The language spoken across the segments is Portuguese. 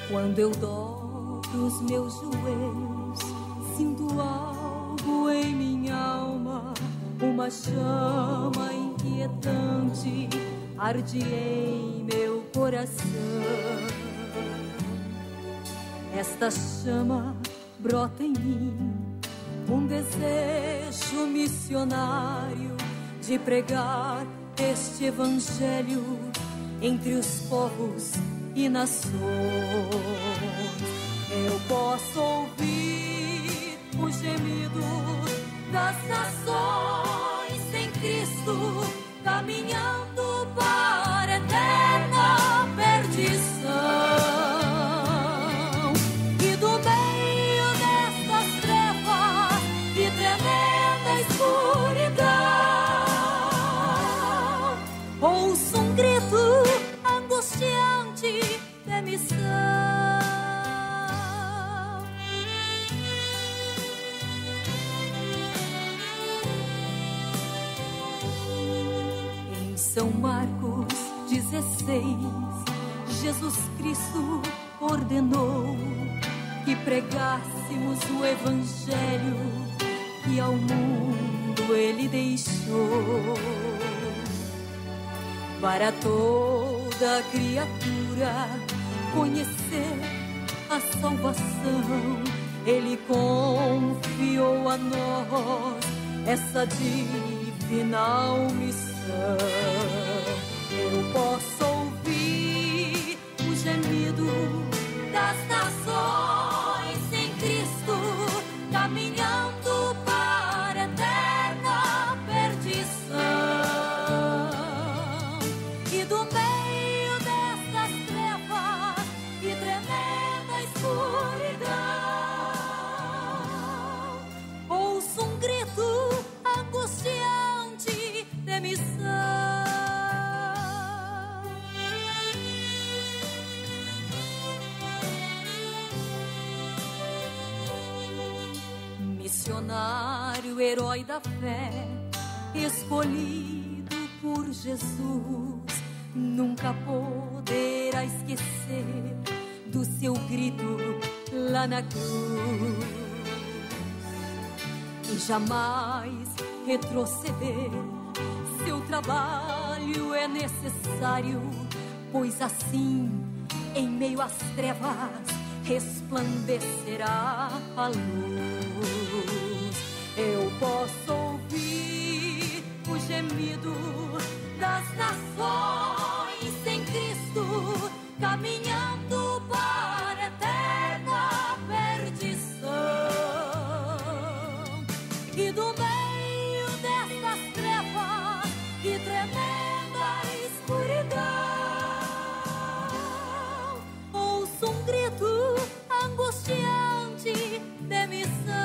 Quando eu dobro os meus joelhos, sinto algo em minha alma, uma chama inquietante arde em meu coração. Esta chama brota em mim, um desejo missionário de pregar este evangelho entre os povos e nações. Eu posso ouvir o gemido das nações sem Cristo, caminhando para a eterna perdição. E do meio destas trevas de tremenda escuridão, ouço um grito angustiante de missão. Em São Marcos 16, Jesus Cristo ordenou que pregássemos o evangelho que ao mundo ele deixou. Para toda criatura conhecer a salvação, ele confiou a nós essa divina missão. Eu posso ouvir o gemido das nações sem Cristo, caminhando para a eterna perdição. E do meio destas trevas e tremenda escuridão, ouço um grito angustiante de missão. Missionário, herói da fé, escolhido por Jesus, nunca poderá esquecer do seu grito lá na cruz e jamais retroceder. Seu trabalho é necessário, pois assim, em meio às trevas, resplandecerá a luz. Eu posso ouvir o gemido das nações sem Cristo, caminhando para a eterna perdição. E do meio destas trevas e tremenda escuridão, ouço um grito angustiante de missão.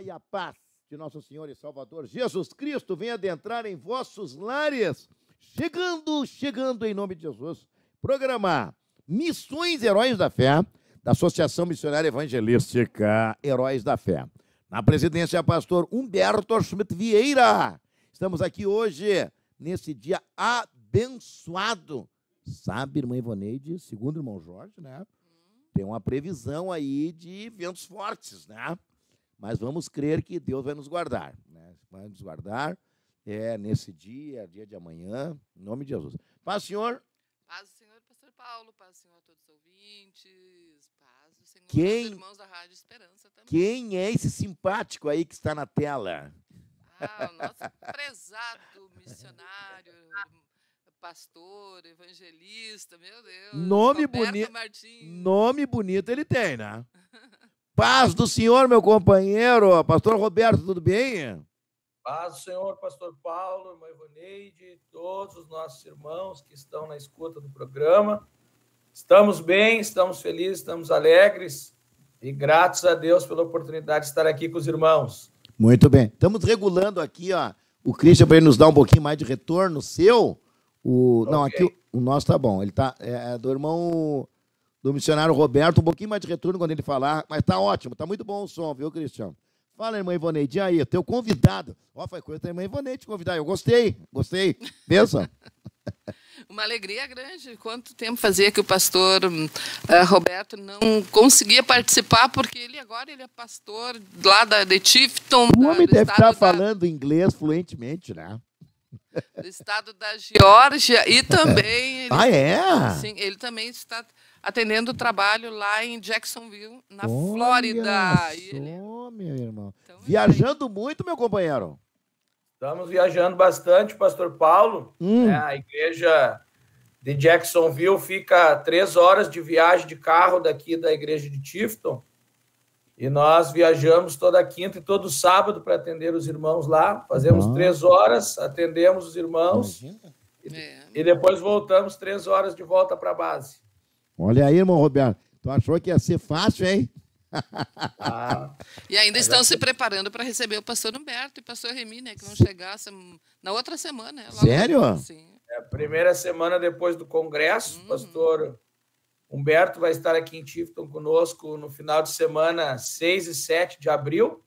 A paz de nosso Senhor e Salvador Jesus Cristo venha adentrar em vossos lares, chegando em nome de Jesus, programar Missões Heróis da Fé, da Associação Missionária Evangelística Heróis da Fé. Na presidência, pastor Humberto Schmidt Vieira. Estamos aqui hoje, nesse dia abençoado. Sabe, irmã Ivoneide, segundo o irmão Jorge, né? Tem uma previsão aí de ventos fortes, né? Mas vamos crer que Deus vai nos guardar, né? Vai nos guardar nesse dia de amanhã, em nome de Jesus. Paz, Senhor. Paz do Senhor, pastor Paulo, paz do Senhor a todos os ouvintes, paz do Senhor aos irmãos da Rádio Esperança também. Quem é esse simpático aí que está na tela? Ah, o nosso prezado missionário, pastor, evangelista, meu Deus. Nome bonito. Nome bonito ele tem, né? Paz do Senhor, meu companheiro. Pastor Roberto, tudo bem? Paz do Senhor, pastor Paulo, irmã Ivoneide, todos os nossos irmãos que estão na escuta do programa. Estamos bem, estamos felizes, estamos alegres E graças a Deus pela oportunidade de estar aqui com os irmãos. Muito bem. Estamos regulando aqui, ó, o Christian para ele nos dar um pouquinho mais de retorno seu. Não, aqui o nosso tá bom. Ele tá do irmão do missionário Roberto, um pouquinho mais de retorno quando ele falar, mas tá ótimo, tá muito bom o som, viu, Cristian? Fala, irmã Ivoneide, e aí, teu convidado. Ó, foi coisa da irmã Ivoneide te convidar. Eu gostei. Pensa. Uma alegria grande. Quanto tempo fazia que o pastor Roberto não conseguia participar, porque ele é pastor lá de Tifton. O homem deve estar falando inglês fluentemente, né? Do estado da Geórgia e também... Sim, ele também está atendendo o trabalho lá em Jacksonville, na Flórida. Só, meu irmão. Então, viajando muito, meu companheiro. Estamos viajando bastante, pastor Paulo. A igreja de Jacksonville fica 3 horas de viagem de carro daqui da igreja de Tifton. E nós viajamos toda quinta e todo sábado para atender os irmãos lá. Fazemos 3 horas, atendemos os irmãos. E depois voltamos 3 horas de volta para a base. Olha aí, irmão Roberto. Tu achou que ia ser fácil, hein? E ainda estão se preparando para receber o pastor Humberto e o pastor Remy, né? Que vão chegar na outra semana. Sério? Sim. A primeira semana depois do congresso, o pastor Humberto vai estar aqui em Tifton conosco no final de semana 6 e 7 de abril.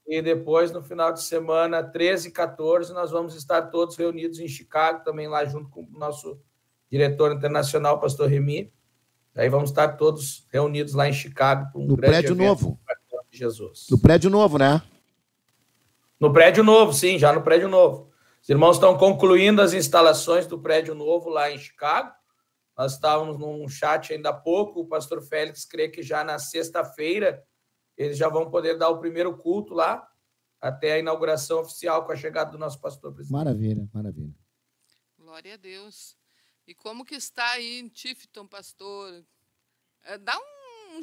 E depois, no final de semana 13 e 14, nós vamos estar todos reunidos em Chicago, também lá junto com o nosso diretor internacional, pastor Remy. Aí vamos estar todos reunidos lá em Chicago. No prédio novo. De Jesus. No prédio novo, né? No prédio novo, sim, já no prédio novo. Os irmãos estão concluindo as instalações do prédio novo lá em Chicago. Nós estávamos num chat ainda há pouco. O pastor Félix crê que já na sexta-feira eles já vão poder dar o primeiro culto lá, até a inauguração oficial com a chegada do nosso pastor presidente. Maravilha, maravilha. Glória a Deus. E como que está aí em Tifton, pastor? Dá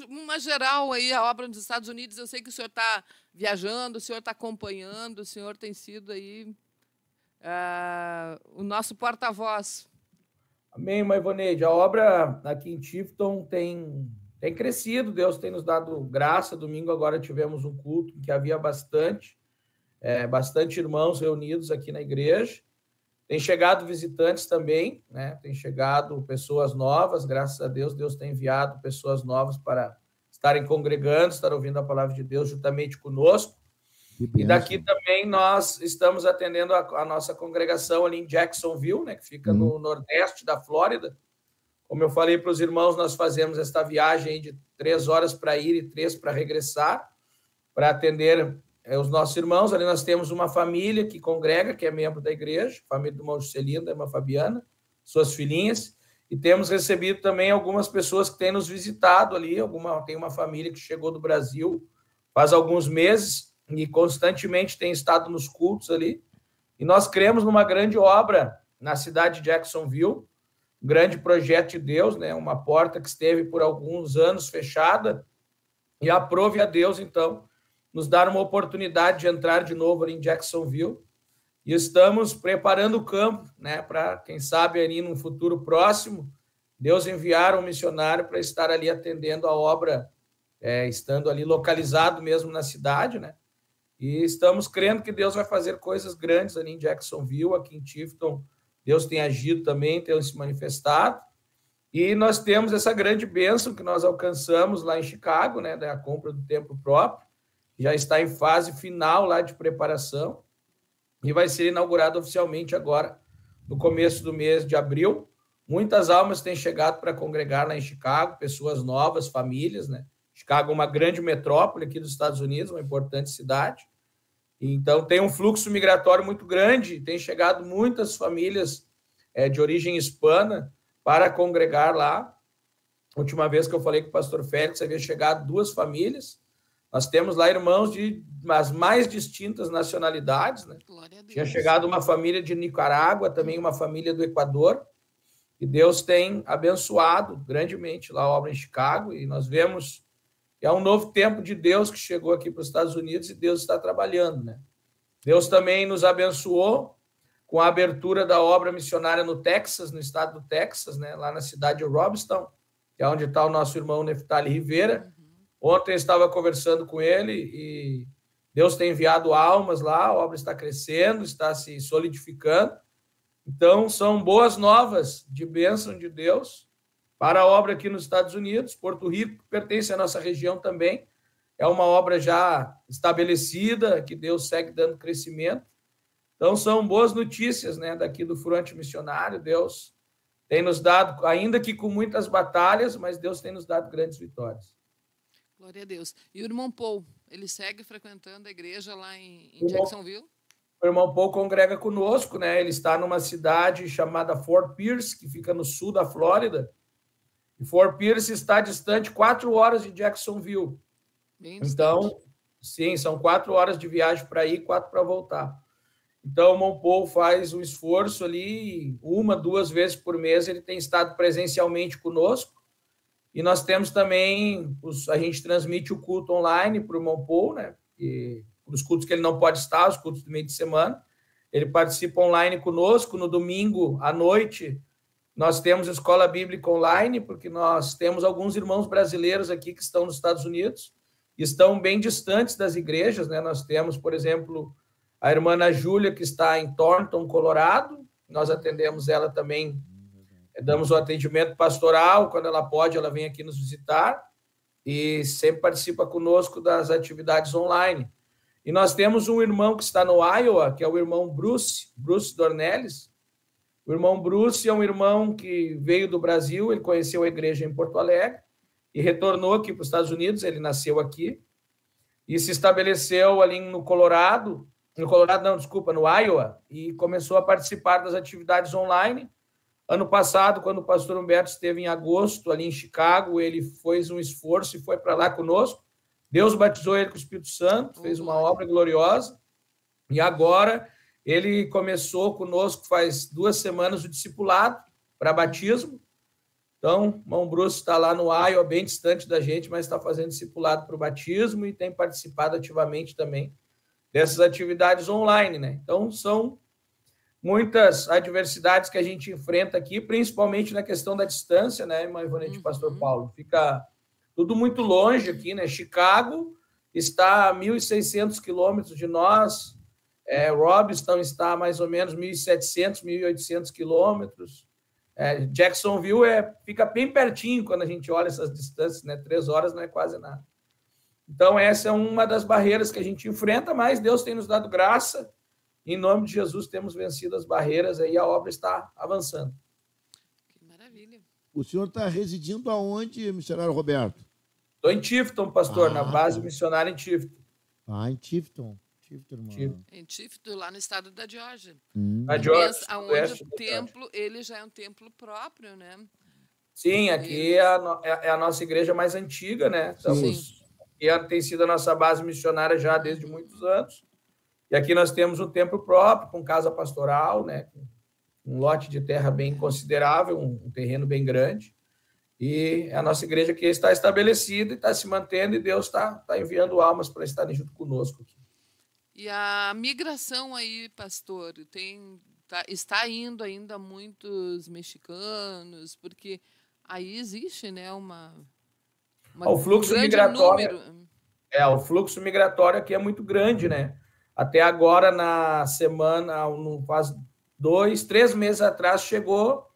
uma geral aí a obra nos Estados Unidos. Eu sei que o senhor está viajando, o senhor está acompanhando, o senhor tem sido aí o nosso porta-voz. Amém, irmã Ivoneide. A obra aqui em Tifton tem crescido, Deus tem nos dado graça. Domingo agora tivemos um culto em que havia bastante irmãos reunidos aqui na igreja. Tem chegado visitantes também, né? Tem chegado pessoas novas, graças a Deus, Deus tem enviado pessoas novas para estarem congregando, estar ouvindo a palavra de Deus juntamente conosco. E daqui também nós estamos atendendo a nossa congregação ali em Jacksonville, né? Que fica no nordeste da Flórida. Como eu falei para os irmãos, nós fazemos esta viagem de 3 horas para ir e 3 para regressar, para atender os nossos irmãos. Ali nós temos uma família que congrega, que é membro da igreja, família do irmão Juscelino, da irmã Fabiana, suas filhinhas, e temos recebido também algumas pessoas que têm nos visitado ali. Tem uma família que chegou do Brasil faz alguns meses e constantemente tem estado nos cultos ali. E nós cremos numa grande obra na cidade de Jacksonville, um grande projeto de Deus, né? Uma porta que esteve por alguns anos fechada, e aprove a Deus, então, nos dar uma oportunidade de entrar de novo ali em Jacksonville. E estamos preparando o campo, né, para, quem sabe, ali num futuro próximo, Deus enviar um missionário para estar ali atendendo a obra, estando ali localizado mesmo na cidade, né? E estamos crendo que Deus vai fazer coisas grandes ali em Jacksonville, aqui em Tifton. Deus tem agido também, tem se manifestado. E nós temos essa grande bênção que nós alcançamos lá em Chicago, né, da compra do templo próprio. Já está em fase final lá de preparação e vai ser inaugurado oficialmente agora, no começo do mês de abril. Muitas almas têm chegado para congregar lá em Chicago, pessoas novas, famílias, né? Chicago é uma grande metrópole aqui dos Estados Unidos, uma importante cidade. Então, tem um fluxo migratório muito grande, tem chegado muitas famílias de origem hispana para congregar lá. A última vez que eu falei com o pastor Félix, havia chegado 2 famílias. Nós temos lá irmãos de as mais distintas nacionalidades, né? Tinha chegado uma família de Nicarágua, também uma família do Equador, e Deus tem abençoado grandemente lá a obra em Chicago, e nós vemos que é um novo tempo de Deus que chegou aqui para os Estados Unidos, e Deus está trabalhando, né? Deus também nos abençoou com a abertura da obra missionária no Texas, no estado do Texas, né? Lá na cidade de Robinson, que é onde está o nosso irmão Neftali Rivera. Ontem eu estava conversando com ele e Deus tem enviado almas lá, a obra está crescendo, está se solidificando. Então, são boas novas de bênção de Deus para a obra aqui nos Estados Unidos. Porto Rico pertence à nossa região também. É uma obra já estabelecida, que Deus segue dando crescimento. Então, são boas notícias, né, daqui do fronte missionário. Deus tem nos dado, ainda que com muitas batalhas, mas Deus tem nos dado grandes vitórias. Glória a Deus. E o irmão Paul, ele segue frequentando a igreja lá em Jacksonville? O irmão Paul congrega conosco, né? Ele está numa cidade chamada Fort Pierce, que fica no sul da Flórida. E Fort Pierce está distante 4 horas de Jacksonville. Bem Então, distante. sim, são 4 horas de viagem para ir, 4 para voltar. Então, o irmão Paul faz um esforço ali, 1, 2 vezes por mês, ele tem estado presencialmente conosco. E nós temos também, a gente transmite o culto online para o irmão Paul, né? E os cultos que ele não pode estar, os cultos do meio de semana. Ele participa online conosco. No domingo à noite, nós temos escola bíblica online, porque nós temos alguns irmãos brasileiros aqui que estão nos Estados Unidos, e estão bem distantes das igrejas, né? Nós temos, por exemplo, a irmã Ana Júlia, que está em Thornton, Colorado. Nós atendemos ela também, damos o atendimento pastoral. Quando ela pode, ela vem aqui nos visitar e sempre participa conosco das atividades online. E nós temos um irmão que está no Iowa, que é o irmão Bruce Dornelles. O irmão Bruce é um irmão que veio do Brasil, ele conheceu a igreja em Porto Alegre e retornou aqui para os Estados Unidos. Ele nasceu aqui e se estabeleceu ali no Iowa, e começou a participar das atividades online. Ano passado, quando o pastor Humberto esteve em agosto ali em Chicago, ele fez um esforço e foi para lá conosco. Deus batizou ele com o Espírito Santo, fez uma obra gloriosa. E agora ele começou conosco faz 2 semanas o discipulado para batismo. Então, o irmão Bruce está lá no Iowa, bem distante da gente, mas está fazendo discipulado para o batismo e tem participado ativamente também dessas atividades online, né? Então, são muitas adversidades que a gente enfrenta aqui, principalmente na questão da distância, né, irmã Ivonete e pastor Paulo? Fica tudo muito longe aqui, né? Chicago está a 1.600 quilômetros de nós, Robinson está a mais ou menos 1.700, 1.800 quilômetros. Jacksonville fica bem pertinho quando a gente olha essas distâncias, né? 3 horas não é quase nada. Então, essa é uma das barreiras que a gente enfrenta, mas Deus tem nos dado graça. Em nome de Jesus, temos vencido as barreiras aí, a obra está avançando. Que maravilha. O senhor está residindo aonde, missionário Roberto? Estou em Tifton, pastor, na base missionária em Tifton. Em Tifton. Irmão. Em Tifton, lá no estado da Geórgia. Na Geórgia, onde o templo, ele já é um templo próprio, né? Sim, aqui é a nossa igreja mais antiga, né? E tem sido a nossa base missionária já desde muitos anos. E aqui nós temos um templo próprio, com casa pastoral, né? Um lote de terra bem considerável, um terreno bem grande. E a nossa igreja aqui está estabelecida e está se mantendo, e Deus está enviando almas para estarem junto conosco aqui. E a migração aí, pastor, está indo ainda muitos mexicanos, porque aí existe, né, o fluxo migratório. O fluxo migratório aqui é muito grande, né? Até agora, na semana, faz 2, 3 meses atrás, chegou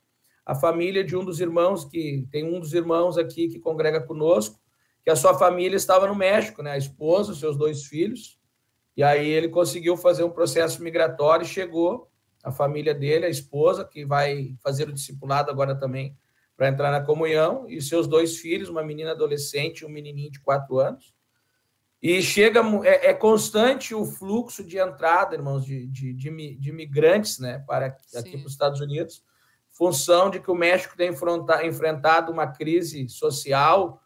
a família de um dos irmãos, que tem um dos irmãos aqui que congrega conosco, que a sua família estava no México, né? A esposa, os seus 2 filhos. E aí ele conseguiu fazer um processo migratório e chegou a família dele, a esposa, que vai fazer o discipulado agora também para entrar na comunhão, e seus 2 filhos, uma menina adolescente e um menininho de 4 anos. E é constante o fluxo de entrada, irmãos, de imigrantes, né, para aqui para os Estados Unidos, função de que o México tem enfrentado uma crise social,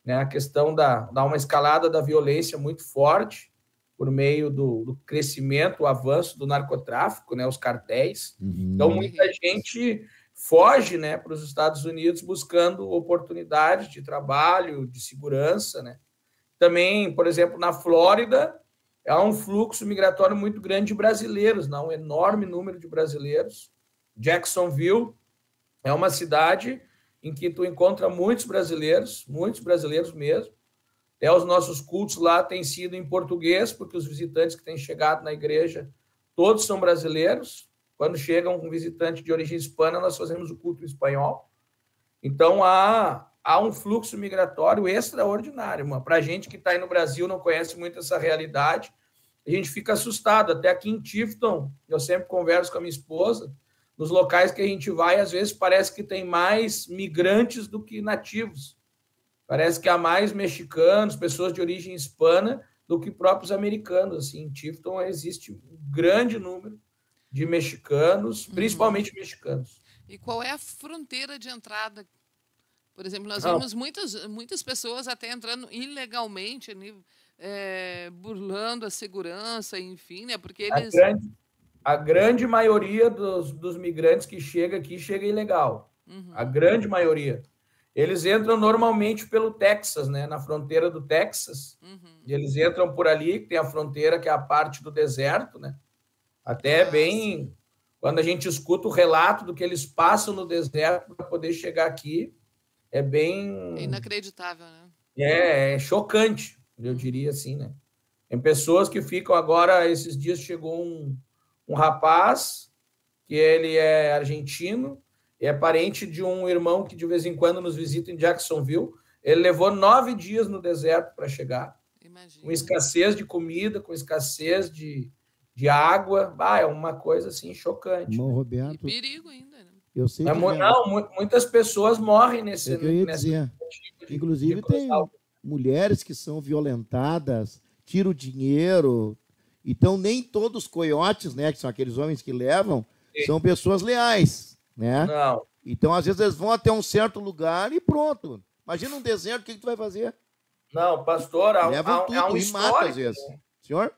né, a questão da uma escalada da violência muito forte, por meio do crescimento, o avanço do narcotráfico, né, os cartéis. Então, muita gente foge, né, para os Estados Unidos buscando oportunidades de trabalho, de segurança, né. Também, por exemplo, na Flórida, há um fluxo migratório muito grande de brasileiros, um enorme número de brasileiros. Jacksonville é uma cidade em que tu encontra muitos brasileiros mesmo. Até os nossos cultos lá têm sido em português, porque os visitantes que têm chegado na igreja, todos são brasileiros. Quando chega um visitante de origem hispana, nós fazemos o culto em espanhol. Então, há um fluxo migratório extraordinário. Para a gente que está aí no Brasil, não conhece muito essa realidade, a gente fica assustado. Até aqui em Tifton, eu sempre converso com a minha esposa, nos locais que a gente vai, às vezes parece que tem mais migrantes do que nativos. Parece que há mais mexicanos, pessoas de origem hispana, do que próprios americanos. Assim, em Tifton existe um grande número de mexicanos, principalmente mexicanos. E qual é a fronteira de entrada? Por exemplo, nós vimos muitas pessoas até entrando ilegalmente, burlando a segurança, enfim, né? Porque eles... A grande maioria dos migrantes que chega aqui chega ilegal. A grande maioria. Eles entram normalmente pelo Texas, né? Na fronteira do Texas. E eles entram por ali, que tem a fronteira, que é a parte do deserto, né? Até bem... Quando a gente escuta o relato do que eles passam no deserto para poder chegar aqui, é bem... É inacreditável, né? É chocante, eu diria assim, né? Tem pessoas que ficam agora... Esses dias chegou um rapaz, que ele é argentino, é parente de um irmão que de vez em quando nos visita em Jacksonville. Ele levou 9 dias no deserto para chegar. Imagina. Com escassez de comida, com escassez de água. É uma coisa assim chocante. Irmão Roberto, e perigo ainda, né? Eu sei que muitas pessoas morrem nesse... É que eu ia dizer. Inclusive tem mulheres que são violentadas, tiram dinheiro. Então nem todos os coiotes, né, que são aqueles homens que levam, são pessoas leais, né? Não. Então às vezes eles vão até um certo lugar e pronto. Imagina um deserto, o que tu vai fazer? Não, pastor, levam tudo e mata às vezes. Né? Senhor?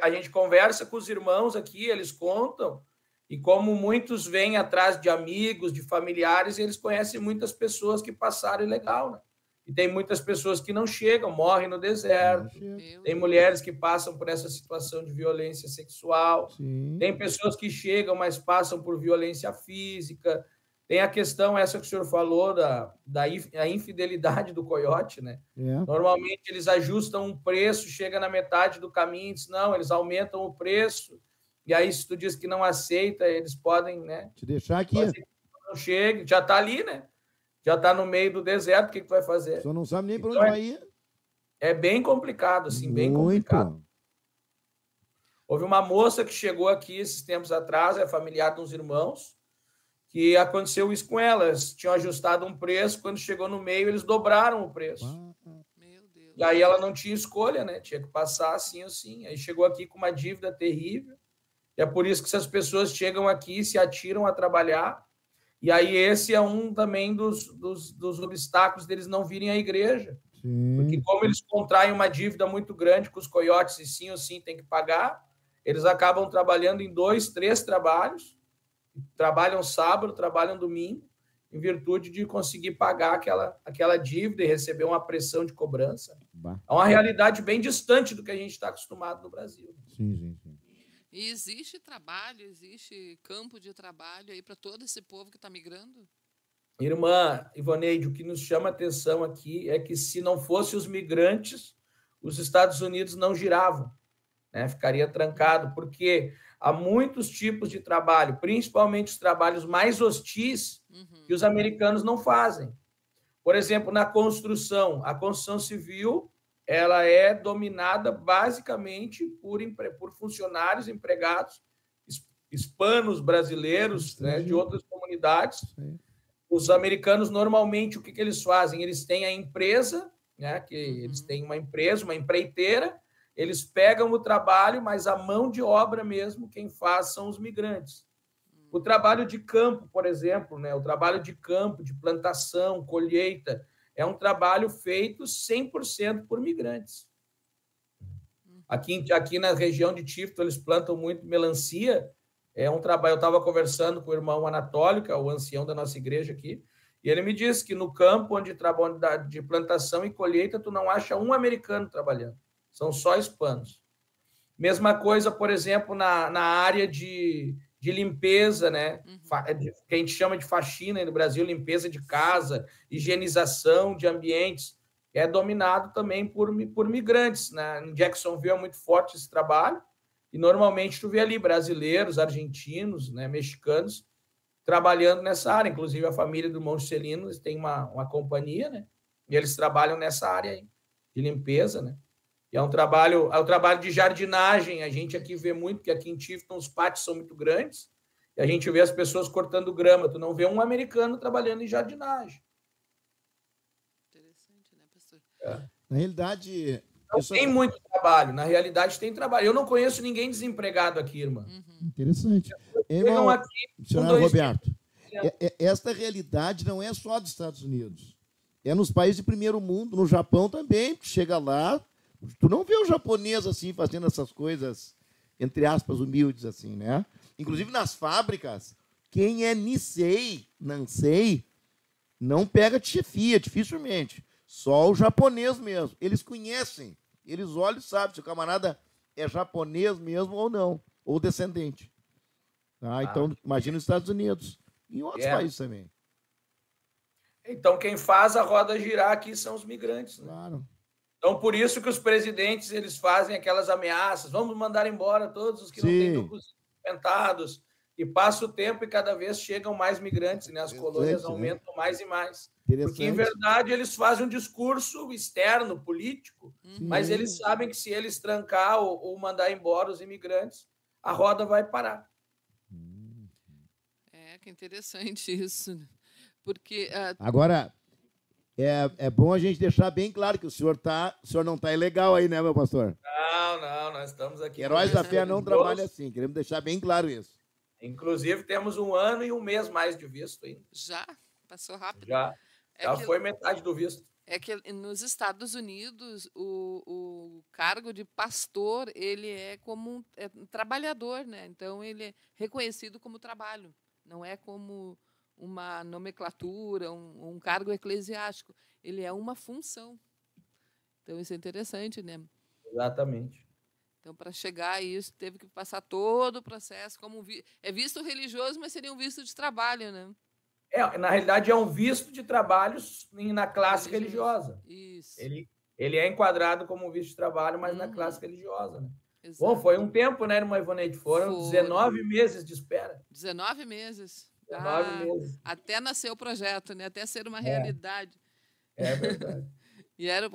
A gente conversa com os irmãos aqui, eles contam, e como muitos vêm atrás de amigos, de familiares, eles conhecem muitas pessoas que passaram ilegal, né? E tem muitas pessoas que não chegam, morrem no deserto. Tem mulheres que passam por essa situação de violência sexual. Sim. Tem pessoas que chegam, mas passam por violência física. Tem a questão, essa que o senhor falou, da infidelidade do coiote, né? Normalmente eles ajustam um preço, chega na metade do caminho, diz, não, eles aumentam o preço. E aí, se tu diz que não aceita, eles podem, né? Te deixar aqui. Não chegue, já está ali, né? Já está no meio do deserto, o que tu vai fazer? Só não sabe nem para onde vai ir. É bem complicado, assim, bem complicado. Houve uma moça que chegou aqui esses tempos atrás, é familiar de uns irmãos, que aconteceu isso com ela. Eles tinham ajustado um preço, quando chegou no meio, eles dobraram o preço. Meu Deus. E aí ela não tinha escolha, né? Tinha que passar assim ou assim. Aí chegou aqui com uma dívida terrível. E é por isso que essas pessoas chegam aqui e se atiram a trabalhar. E aí esse é um também dos obstáculos deles não virem à igreja. Sim. Porque como eles contraem uma dívida muito grande com os coiotes e sim ou sim tem que pagar, eles acabam trabalhando em 2, 3 trabalhos, trabalham sábado, trabalham domingo, em virtude de conseguir pagar aquela dívida e receber uma pressão de cobrança. É uma realidade bem distante do que a gente está acostumado no Brasil. Sim. E existe trabalho, existe campo de trabalho aí para todo esse povo que está migrando? Irmã Ivoneide, o que nos chama a atenção aqui é que se não fossem os migrantes, os Estados Unidos não giravam, né? Ficaria trancado, porque há muitos tipos de trabalho, principalmente os trabalhos mais hostis, que os americanos não fazem. Por exemplo, na construção, a construção civil, ela é dominada basicamente por funcionários empregados hispanos, brasileiros, né, de outras comunidades. Sim. Os americanos, normalmente, o que eles fazem? Eles têm a empresa, né, que eles têm uma empresa, uma empreiteira, eles pegam o trabalho, mas a mão de obra mesmo, quem faz são os migrantes. O trabalho de campo, por exemplo, né, o trabalho de campo, de plantação, colheita, é um trabalho feito 100% por migrantes. Aqui na região de Tifton, eles plantam muito melancia. É um trabalho. Eu estava conversando com o irmão Anatólio, que é o ancião da nossa igreja aqui, e ele me disse que no campo onde trabalha de plantação e colheita, tu não acha um americano trabalhando. São só hispanos. Mesma coisa, por exemplo, na área de limpeza, né? Que a gente chama de faxina no Brasil, limpeza de casa, higienização de ambientes. que é dominado também por migrantes, né? Em Jacksonville é muito forte esse trabalho, e normalmente tu vê ali brasileiros, argentinos, né, mexicanos, trabalhando nessa área. Inclusive a família do irmão Juscelino, eles têm uma companhia, né? E eles trabalham nessa área aí, de limpeza, né? E é um trabalho de jardinagem. A gente aqui vê muito, que aqui em Tifton os pátios são muito grandes, e a gente vê as pessoas cortando grama. Tu não vê um americano trabalhando em jardinagem. Interessante, né, pastor? Na realidade... Não tem muito trabalho. Na realidade, tem trabalho. Eu não conheço ninguém desempregado aqui, irmã. Interessante. Chegam aqui, Missionário Roberto, esta realidade não é só dos Estados Unidos. É nos países de primeiro mundo, no Japão também. Chega lá, tu não vê o japonês assim, fazendo essas coisas, entre aspas, humildes assim, né? Inclusive nas fábricas, quem é Nisei, Nansei, não pega de chefia, dificilmente. Só o japonês mesmo. Eles conhecem, eles olham e sabem se o camarada é japonês mesmo ou não, ou descendente. Tá? Então, imagina os Estados Unidos e em outros países também. Então, quem faz a roda girar aqui são os migrantes. Né? Claro. Então, por isso que os presidentes eles fazem aquelas ameaças. Vamos mandar embora todos os que não têm duplos documentados. E passa o tempo e cada vez chegam mais migrantes, né? As colônias aumentam mais e mais. Porque, em verdade, eles fazem um discurso externo, político, mas eles sabem que se eles trancar ou mandar embora os imigrantes, a roda vai parar. Que interessante isso. Porque... Agora, é bom a gente deixar bem claro que o senhor não está ilegal aí, né, meu pastor? Não, nós estamos aqui... Heróis da Fé não trabalha assim, queremos deixar bem claro isso. Inclusive, temos 1 ano e 1 mês mais de visto ainda. Já? Passou rápido? Já foi metade do visto. É que nos Estados Unidos, o cargo de pastor, ele é como um trabalhador, né? Então, ele é reconhecido como trabalho. Não é como uma nomenclatura, um cargo eclesiástico. Ele é uma função. Então, isso é interessante, né? Exatamente. Então, para chegar a isso, teve que passar todo o processo. É visto religioso, mas seria um visto de trabalho, né? Na realidade, é um visto de trabalho na classe religiosa. Isso. Ele é enquadrado como um visto de trabalho, mas na classe religiosa, né? Exato. Bom, foi um tempo, né, irmã Ivoneide? Foram 19 meses de espera. 19 meses. 19 meses. Até nascer o projeto, né? Até ser uma realidade. É verdade. E era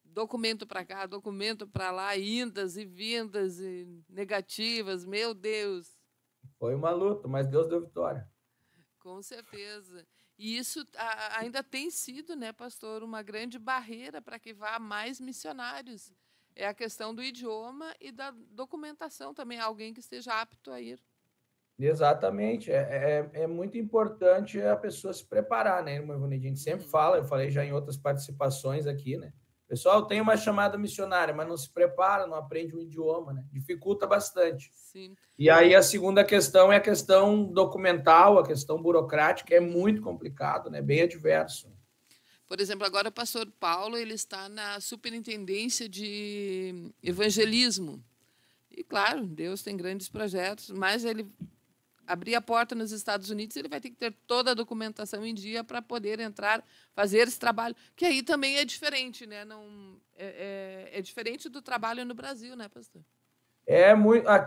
documento para cá, documento para lá, indas e vindas e negativas, meu Deus. Foi uma luta, mas Deus deu vitória. Com certeza. E isso ainda tem sido, né, pastor, uma grande barreira para que vá mais missionários. É a questão do idioma e da documentação também, alguém que esteja apto a ir. Exatamente. É muito importante a pessoa se preparar, né, irmã Ivoneide? A gente sempre fala, eu falei já em outras participações aqui, né? Pessoal, tem uma chamada missionária, mas não se prepara, não aprende o idioma, né? Dificulta bastante. Sim. E aí a segunda questão é a questão documental, a questão burocrática, é muito complicado, né? Bem adverso. Por exemplo, agora o pastor Paulo ele está na superintendência de evangelismo. E, claro, Deus tem grandes projetos, mas ele abrir a porta nos Estados Unidos, ele vai ter que ter toda a documentação em dia para poder entrar, fazer esse trabalho, que aí também é diferente, né? É diferente do trabalho no Brasil, né, pastor?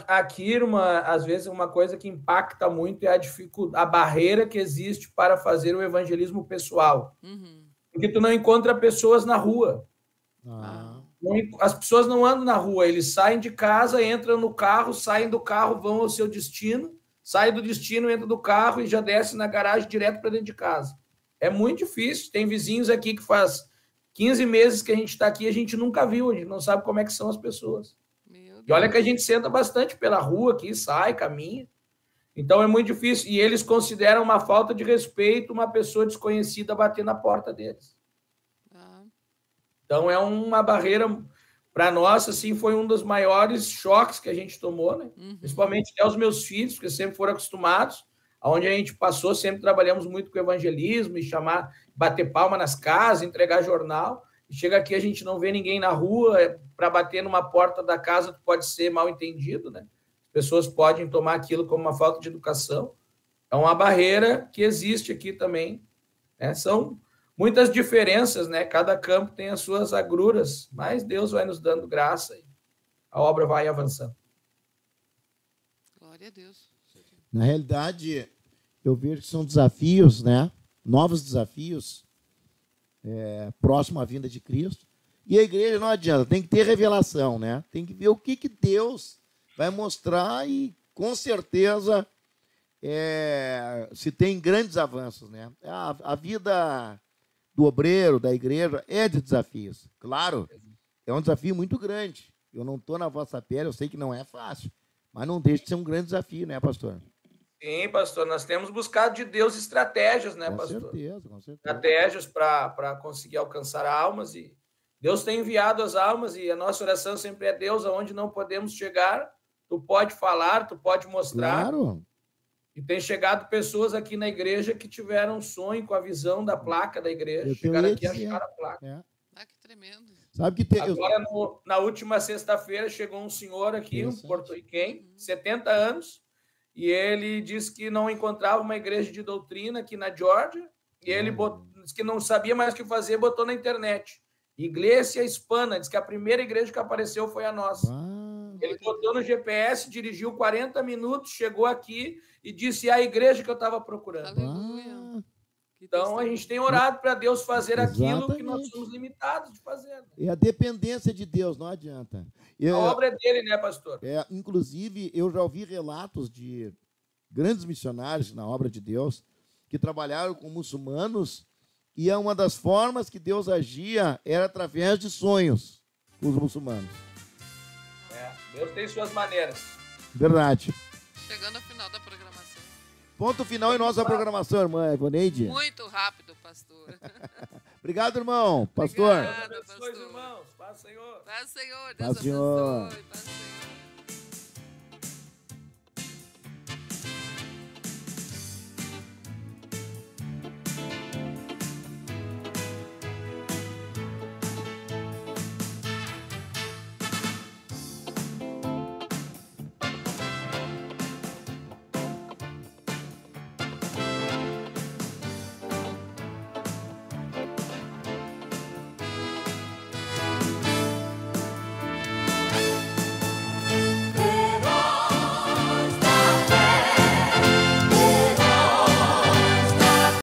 Aqui, irmã, às vezes uma coisa que impacta muito é a barreira que existe para fazer o evangelismo pessoal. Porque tu não encontra pessoas na rua. As pessoas não andam na rua, eles saem de casa, entram no carro, saem do carro, vão ao seu destino, saem do destino, entram do carro e já descem na garagem direto para dentro de casa. É muito difícil. Tem vizinhos aqui que faz 15 meses que a gente está aqui, a gente nunca viu, a gente não sabe como é que são as pessoas. E olha que a gente senta bastante pela rua aqui, sai, caminha. Então é muito difícil. E eles consideram uma falta de respeito uma pessoa desconhecida bater na porta deles. Então é uma barreira para nós, assim, foi um dos maiores choques que a gente tomou, né? Principalmente até os meus filhos, porque sempre foram acostumados, aonde a gente passou, sempre trabalhamos muito com evangelismo, e bater palma nas casas, entregar jornal, e chega aqui a gente não vê ninguém na rua, para bater numa porta da casa pode ser mal entendido, né? As pessoas podem tomar aquilo como uma falta de educação. É uma barreira que existe aqui também, né? São muitas diferenças, né? Cada campo tem as suas agruras, mas Deus vai nos dando graça e a obra vai avançando. Glória a Deus. Na realidade, eu vejo que são desafios, né? Novos desafios, próximo à vinda de Cristo. E a igreja não adianta, tem que ter revelação, né? Tem que ver o que Deus vai mostrar e, com certeza, se tem grandes avanços, né? A vida do obreiro, da igreja, é de desafios. Claro, é um desafio muito grande. Eu não estou na vossa pele, eu sei que não é fácil, mas não deixa de ser um grande desafio, né, pastor? Sim, pastor, nós temos buscado de Deus estratégias, né, pastor? Com certeza. Estratégias para conseguir alcançar almas, e Deus tem enviado as almas, e a nossa oração sempre é: Deus, aonde não podemos chegar, tu pode falar, tu pode mostrar. Claro. E tem chegado pessoas aqui na igreja que tiveram um sonho com a visão da placa da igreja, chegaram aqui e acharam a placa. Ah, que tremendo. Sabe que Agora, na última sexta-feira, chegou um senhor aqui, um porto-riquenho, 70 anos, e ele disse que não encontrava uma igreja de doutrina aqui na Geórgia, e ele disse que não sabia mais o que fazer, botou na internet: Igreja Hispana. Diz que a primeira igreja que apareceu foi a nossa. Ele botou no GPS, dirigiu 40 minutos, chegou aqui e disse: é a igreja que eu estava procurando. Aleluia. Então, a gente tem orado para Deus fazer aquilo que nós somos limitados de fazer. Né? E a dependência de Deus, não adianta. A obra é dele, né, pastor? Inclusive, eu já ouvi relatos de grandes missionários na obra de Deus que trabalharam com muçulmanos, e uma das formas que Deus agia era através de sonhos com os muçulmanos. Deus tem suas maneiras. Verdade. Chegando ao final da programação. Ponto final em nossa programação, irmã Ivoneide. Muito rápido, pastor. Obrigado, irmão. Pastor. Obrigada, pastor. Irmãos. Paz, Senhor. Paz, Senhor. Paz, Deus Senhor. abençoe. Paz, Senhor.